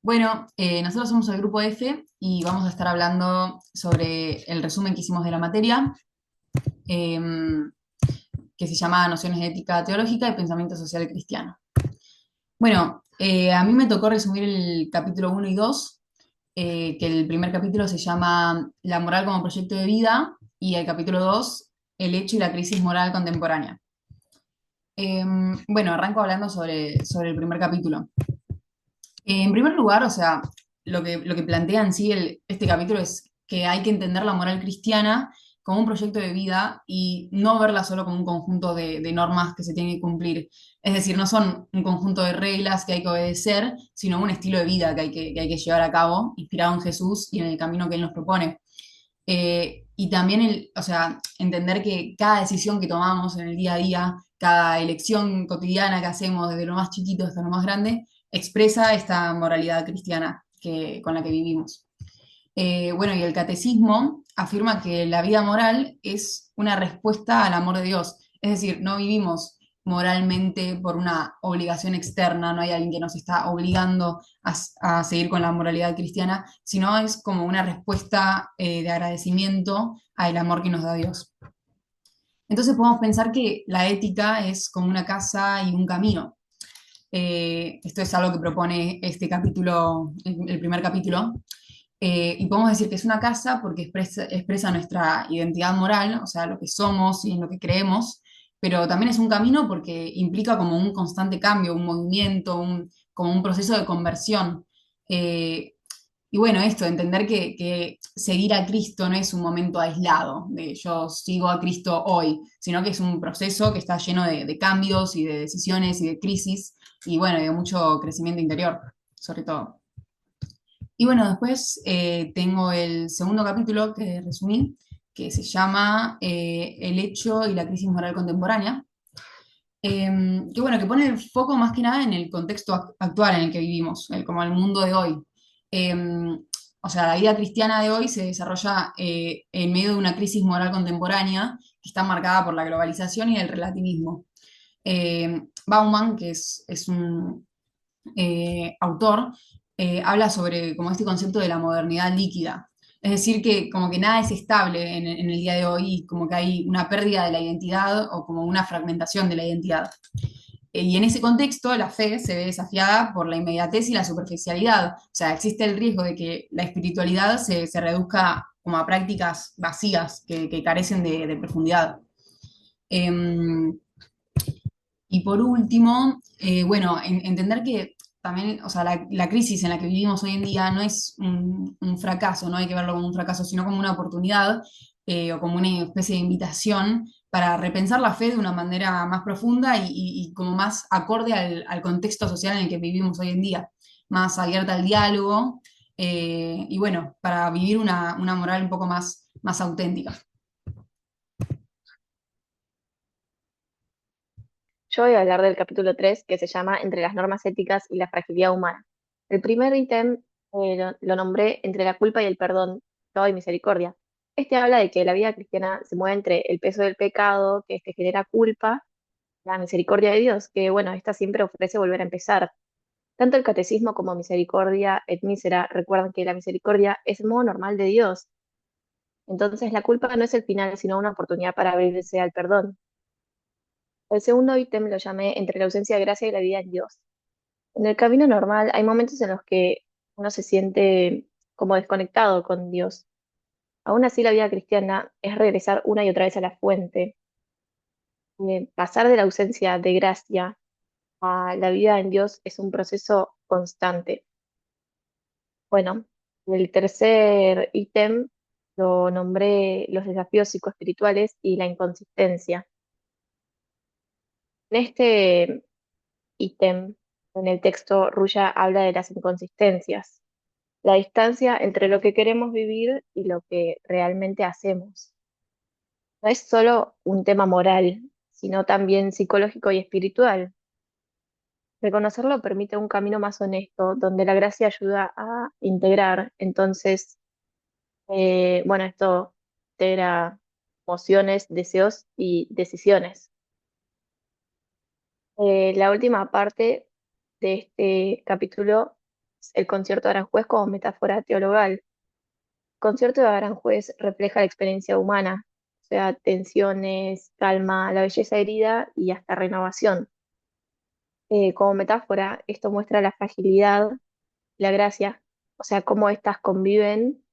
Bueno, nosotros somos el grupo F y vamos a estar hablando sobre el resumen que hicimos de la materia, em, que se llama Nociones de Ética Teológica y Pensamiento Social Cristiano. Bueno, a mí me tocó resumir el capítulo uno y 2, que el primer capítulo se llama La moral como proyecto de vida y el capítulo 2, El hecho y la crisis moral contemporánea. Bueno, arranco hablando sobre el primer capítulo. En primer lugar, o sea, lo que plantea en sí este capítulo es que hay que entender la moral cristiana como un proyecto de vida y no verla solo como un conjunto de normas que se tienen que cumplir. Es decir, no son un conjunto de reglas que hay que obedecer, sino un estilo de vida que hay que llevar a cabo, inspirado en Jesús y en el camino que Él nos propone. Y también o sea, entender que cada decisión que tomamos en el día a día, cada elección cotidiana que hacemos, desde lo más chiquito hasta lo más grande, expresa esta moralidad cristiana con la que vivimos. Bueno, y el catecismo afirma que la vida moral es una respuesta al amor de Dios. Es decir, no vivimos moralmente por una obligación externa, no hay alguien que nos está obligando a seguir con la moralidad cristiana, sino es como una respuesta de agradecimiento al amor que nos da Dios. Entonces podemos pensar que la ética es como una casa y un camino. Esto es algo que propone este capítulo, el primer capítulo, y podemos decir que es una casa porque expresa nuestra identidad moral, o sea, lo que somos y en lo que creemos, pero también es un camino porque implica como un constante cambio, un movimiento, como un proceso de conversión. Eh, y bueno, esto, entender que seguir a Cristo no es un momento aislado, de yo sigo a Cristo hoy, sino que es un proceso que está lleno de cambios y de decisiones y de crisis, y bueno, y de mucho crecimiento interior, sobre todo. Y bueno, después tengo el segundo capítulo que resumí, que se llama El hecho y la crisis moral contemporánea, que bueno, que pone el foco más que nada en el contexto actual en el que vivimos, como el mundo de hoy. Eh, o sea, la vida cristiana de hoy se desarrolla en medio de una crisis moral contemporánea que está marcada por la globalización y el relativismo. Bauman, que es un autor, habla sobre como este concepto de la modernidad líquida. Es decir, que como que nada es estable en el día de hoy, y como que hay una pérdida de la identidad o como una fragmentación de la identidad. Y en ese contexto, la fe se ve desafiada por la inmediatez y la superficialidad. O sea, existe el riesgo de que la espiritualidad se reduzca como a prácticas vacías que carecen de profundidad. Eh, y por último, bueno, entender que también, o sea, la crisis en la que vivimos hoy en día no es un fracaso, no hay que verlo como un fracaso, sino como una oportunidad, o como una especie de invitación para repensar la fe de una manera más profunda y como más acorde al contexto social en el que vivimos hoy en día, más abierta al diálogo, y bueno, para vivir una moral un poco más auténtica. Yo voy a hablar del capítulo 3 que se llama Entre las normas éticas y la fragilidad humana. El primer ítem lo nombré Entre la culpa y el perdón, pecado y misericordia. Este habla de que la vida cristiana se mueve entre el peso del pecado, que este genera culpa, la misericordia de Dios, que bueno, esta siempre ofrece volver a empezar. Tanto el catecismo como misericordia et misera recuerdan que la misericordia es el modo normal de Dios. Entonces la culpa no es el final, sino una oportunidad para abrirse al perdón. El segundo ítem lo llamé Entre la ausencia de gracia y la vida en Dios. En el camino normal hay momentos en los que uno se siente como desconectado con Dios. Aún así, la vida cristiana es regresar una y otra vez a la fuente. Pasar de la ausencia de gracia a la vida en Dios es un proceso constante. Bueno, el tercer ítem lo nombré los desafíos psicoespirituales y la inconsistencia. En este ítem, en el texto, Ruya habla de las inconsistencias, la distancia entre lo que queremos vivir y lo que realmente hacemos. No es solo un tema moral, sino también psicológico y espiritual. Reconocerlo permite un camino más honesto, donde la gracia ayuda a integrar. Entonces, bueno, esto integra emociones, deseos y decisiones. La última parte de este capítulo el concierto de Aranjuez como metáfora teologal. El concierto de Aranjuez refleja la experiencia humana, o sea, tensiones, calma, la belleza herida y hasta renovación. Como metáfora, esto muestra la fragilidad, la gracia, o sea, cómo éstas conviven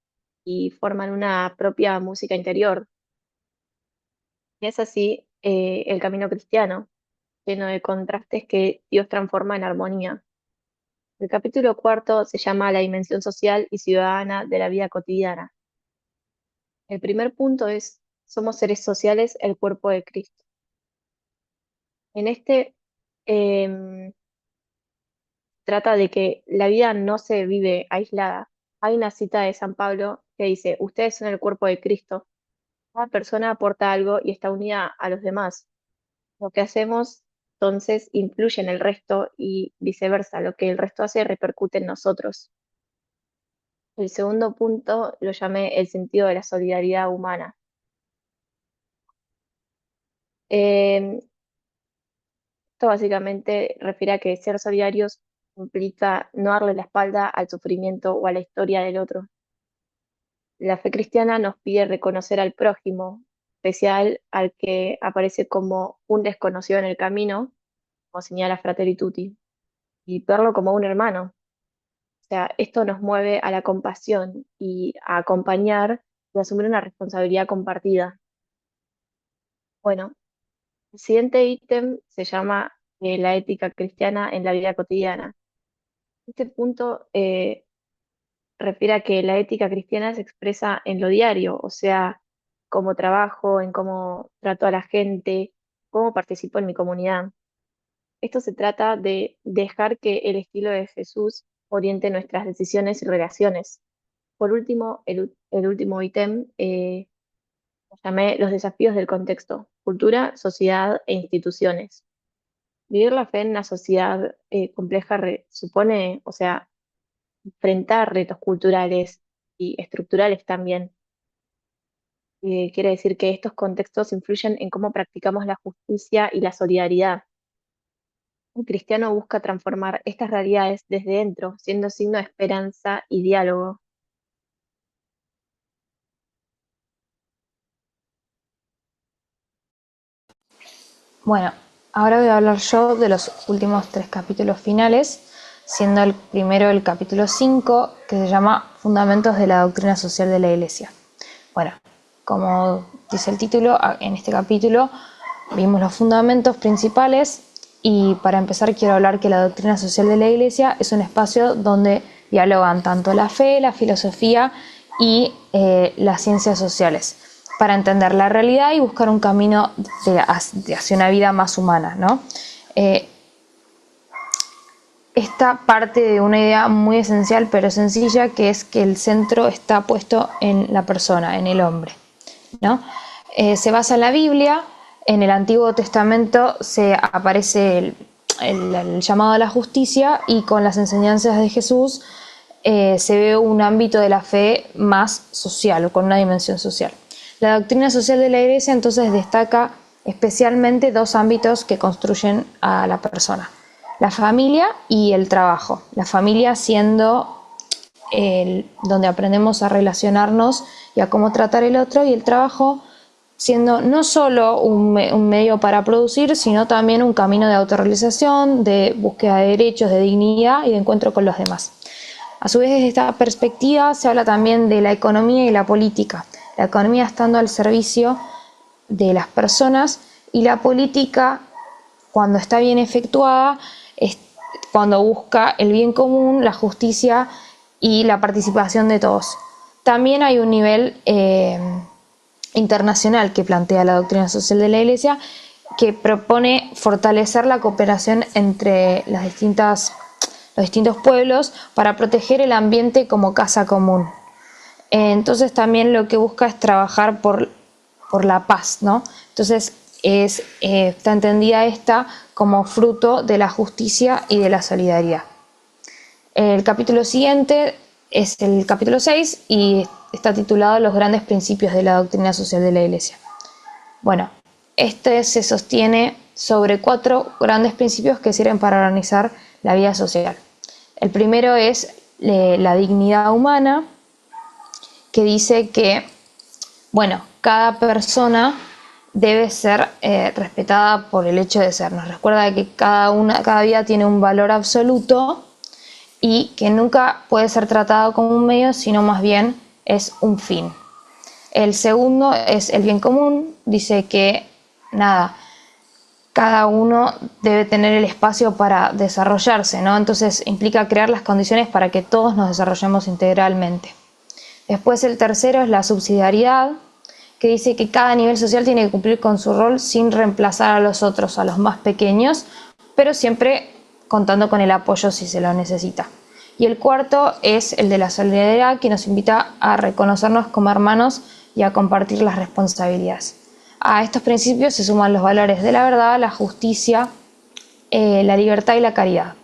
y forman una propia música interior. Y es así el camino cristiano, lleno de contrastes que Dios transforma en armonía. El capítulo cuarto se llama La dimensión social y ciudadana de la vida cotidiana. El primer punto es, somos seres sociales, el cuerpo de Cristo. En este em, trata de que la vida no se vive aislada. Hay una cita de San Pablo que dice, ustedes son el cuerpo de Cristo. Cada persona aporta algo y está unida a los demás. Lo que hacemos entonces influye en el resto y viceversa. Lo que el resto hace repercute en nosotros. El segundo punto lo llamé el sentido de la solidaridad humana. Eh, Esto básicamente refiere a que ser solidarios implica no darle la espalda al sufrimiento o a la historia del otro. La fe cristiana nos pide reconocer al prójimo, especial al que aparece como un desconocido en el camino, como señala Fratelli Tutti, y verlo como un hermano. O sea, esto nos mueve a la compasión y a acompañar y asumir una responsabilidad compartida. Bueno, el siguiente ítem se llama la ética cristiana en la vida cotidiana. Este punto refiere a que la ética cristiana se expresa en lo diario, o sea, cómo trabajo, en cómo trato a la gente, cómo participo en mi comunidad. Esto se trata de dejar que el estilo de Jesús oriente nuestras decisiones y relaciones. Por último, el último ítem lo llamé los desafíos del contexto, cultura, sociedad e instituciones. Vivir la fe en una sociedad compleja supone, o sea, enfrentar retos culturales y estructurales también. Quiere decir que estos contextos influyen en cómo practicamos la justicia y la solidaridad. Un cristiano busca transformar estas realidades desde dentro, siendo signo de esperanza y diálogo. Bueno, ahora voy a hablar yo de los últimos 3 capítulos finales, siendo el primero el capítulo 5, que se llama Fundamentos de la Doctrina Social de la Iglesia. Bueno, como dice el título, en este capítulo vimos los fundamentos principales y para empezar quiero hablar que la doctrina social de la Iglesia es un espacio donde dialogan tanto la fe, la filosofía y las ciencias sociales para entender la realidad y buscar un camino hacia una vida más humana, ¿no? Esta parte de una idea muy esencial pero sencilla, que es que el centro está puesto en la persona, en el hombre, ¿no? Se basa en la Biblia. En el Antiguo Testamento se aparece el llamado a la justicia, y con las enseñanzas de Jesús se ve un ámbito de la fe más social, con una dimensión social. La doctrina social de la Iglesia entonces destaca especialmente 2 ámbitos que construyen a la persona: la familia y el trabajo. La familia siendo donde aprendemos a relacionarnos y a cómo tratar el otro, y el trabajo siendo no solo un medio para producir, sino también un camino de autorrealización, de búsqueda de derechos, de dignidad y de encuentro con los demás. A su vez, desde esta perspectiva se habla también de la economía y la política. La economía estando al servicio de las personas, y la política, cuando está bien efectuada, es cuando busca el bien común, la justicia y la participación de todos. También hay un nivel internacional que plantea la doctrina social de la Iglesia, que propone fortalecer la cooperación entre los distintos pueblos para proteger el ambiente como casa común. Entonces también lo que busca es trabajar por la paz, ¿no? Entonces está entendida esta como fruto de la justicia y de la solidaridad. El capítulo siguiente es el capítulo 6 y está titulado Los grandes principios de la doctrina social de la Iglesia. Bueno, este se sostiene sobre 4 grandes principios que sirven para organizar la vida social. El primero es la dignidad humana, que dice que, bueno, cada persona debe ser respetada por el hecho de ser. Nos recuerda que cada vida tiene un valor absoluto y que nunca puede ser tratado como un medio, sino más bien es un fin. El segundo es el bien común. Dice que cada uno debe tener el espacio para desarrollarse, ¿no? Entonces implica crear las condiciones para que todos nos desarrollemos integralmente. Después el tercero es la subsidiariedad, que dice que cada nivel social tiene que cumplir con su rol sin reemplazar a los otros, a los más pequeños, pero siempre contando con el apoyo si se lo necesita. Y el cuarto es el de la solidaridad, que nos invita a reconocernos como hermanos y a compartir las responsabilidades. A estos principios se suman los valores de la verdad, la justicia, la libertad y la caridad,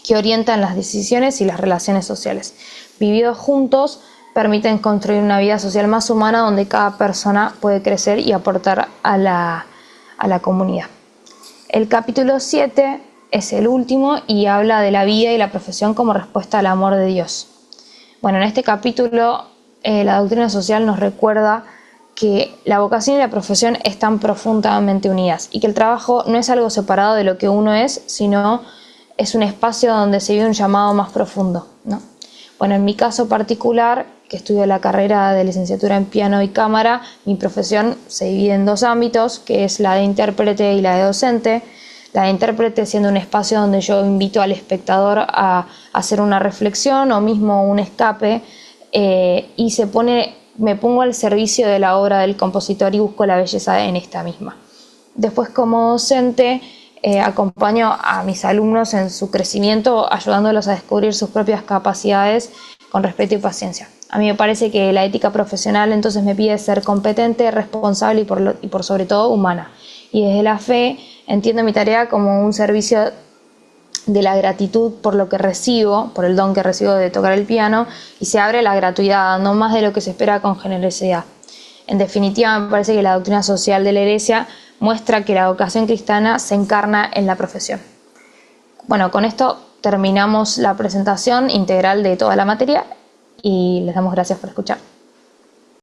que orientan las decisiones y las relaciones sociales. Vividos juntos, permiten construir una vida social más humana donde cada persona puede crecer y aportar a la comunidad. El capítulo 7 es el último y habla de la vida y la profesión como respuesta al amor de Dios. Bueno, en este capítulo la doctrina social nos recuerda que la vocación y la profesión están profundamente unidas y que el trabajo no es algo separado de lo que uno es, sino es un espacio donde se vive un llamado más profundo, ¿no? Bueno, en mi caso particular, que estudio la carrera de licenciatura en piano y cámara, mi profesión se divide en dos ámbitos, que es la de intérprete y la de docente. La de intérprete siendo un espacio donde yo invito al espectador a hacer una reflexión o mismo un escape, y me pongo al servicio de la obra del compositor y busco la belleza en esta misma. Después, como docente, acompaño a mis alumnos en su crecimiento, ayudándolos a descubrir sus propias capacidades con respeto y paciencia. A mí me parece que la ética profesional entonces me pide ser competente, responsable y por sobre todo humana. Y desde la fe entiendo mi tarea como un servicio de la gratitud por lo que recibo, por el don que recibo de tocar el piano, y se abre la gratuidad, dando más de lo que se espera con generosidad. En definitiva, me parece que la doctrina social de la Iglesia muestra que la vocación cristiana se encarna en la profesión. Bueno, con esto terminamos la presentación integral de toda la materia y les damos gracias por escuchar.